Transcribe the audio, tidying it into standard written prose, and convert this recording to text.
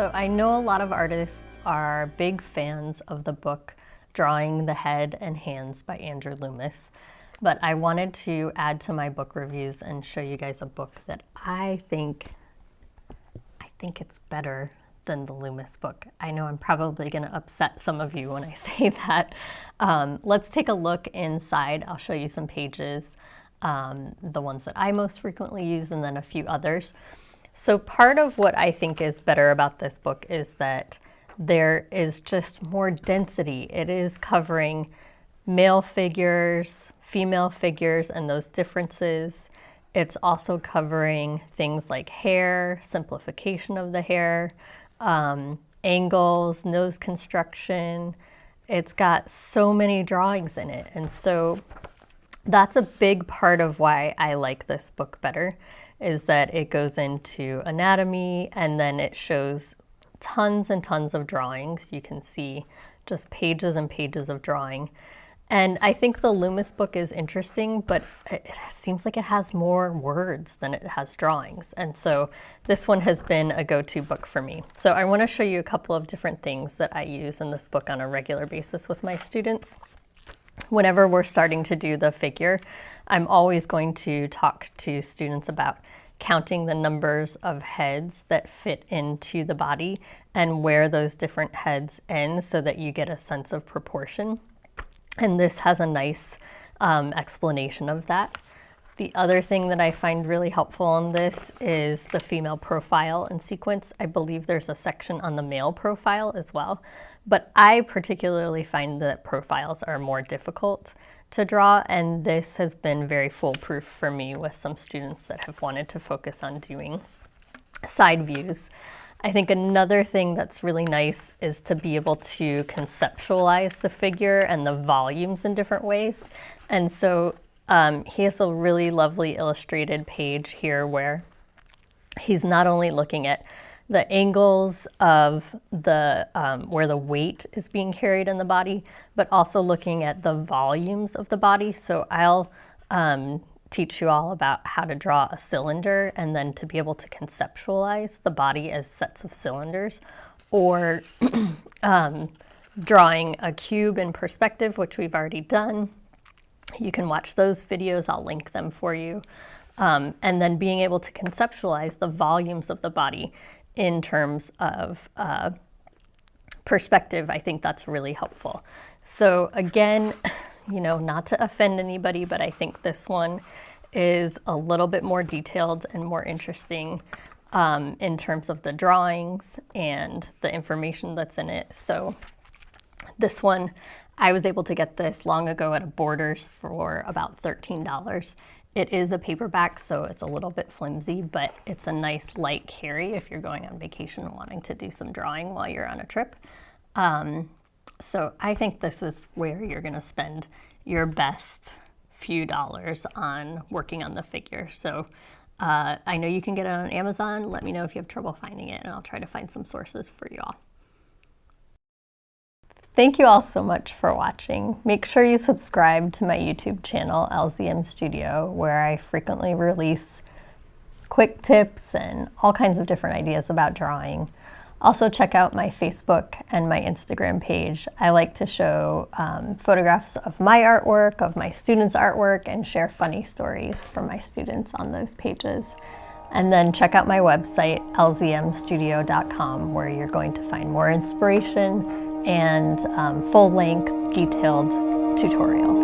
So I know a lot of artists are big fans of the book Drawing the Head and Hands by Andrew Loomis, but I wanted to add to my book reviews and show you guys a book that I think it's better than the Loomis book. I know I'm probably going to upset some of you when I say that. Let's take a look inside. I'll show you some pages, the ones that I most frequently use, and then a few others. So part of what I think is better about this book is that there is just more density. It is covering male figures, female figures, and those differences. It's also covering things like hair, simplification of the hair, angles, nose construction. It's got so many drawings in it. And so that's a big part of why I like this book better, is that it goes into anatomy and then it shows tons and tons of drawings. You can see just pages and pages of drawing. And I think the Loomis book is interesting, but it seems like it has more words than it has drawings. And so this one has been a go-to book for me. So I want to show you a couple of different things that I use in this book on a regular basis with my students. Whenever we're starting to do the figure, I'm always going to talk to students about counting the numbers of heads that fit into the body and where those different heads end so that you get a sense of proportion. And this has a nice explanation of that. The other thing that I find really helpful in this is the female profile and sequence. I believe there's a section on the male profile as well, but I particularly find that profiles are more difficult to draw, and this has been very foolproof for me with some students that have wanted to focus on doing side views. I think another thing that's really nice is to be able to conceptualize the figure and the volumes in different ways. And so he has a really lovely illustrated page here where he's not only looking at the angles of the where the weight is being carried in the body, but also looking at the volumes of the body. So I'll teach you all about how to draw a cylinder and then to be able to conceptualize the body as sets of cylinders, or drawing a cube in perspective, which we've already done. You can watch those videos, I'll link them for you. And then being able to conceptualize the volumes of the body in terms of perspective, I think that's really helpful. So again, you know, not to offend anybody, but I think this one is a little bit more detailed and more interesting in terms of the drawings and the information that's in it. So this one, I was able to get this long ago at a Borders for about $13. It is a paperback, so it's a little bit flimsy, but it's a nice light carry if you're going on vacation and wanting to do some drawing while you're on a trip. So I think this is where you're going to spend your best few dollars on working on the figure. So I know you can get it on Amazon. Let me know if you have trouble finding it, and I'll try to find some sources for you all. Thank you all so much for watching. Make sure you subscribe to my YouTube channel, LZM Studio, where I frequently release quick tips and all kinds of different ideas about drawing. Also check out my Facebook and my Instagram page. I like to show photographs of my artwork, of my students' artwork, and share funny stories from my students on those pages. And then check out my website, lzmstudio.com, where you're going to find more inspiration and full-length, detailed tutorials.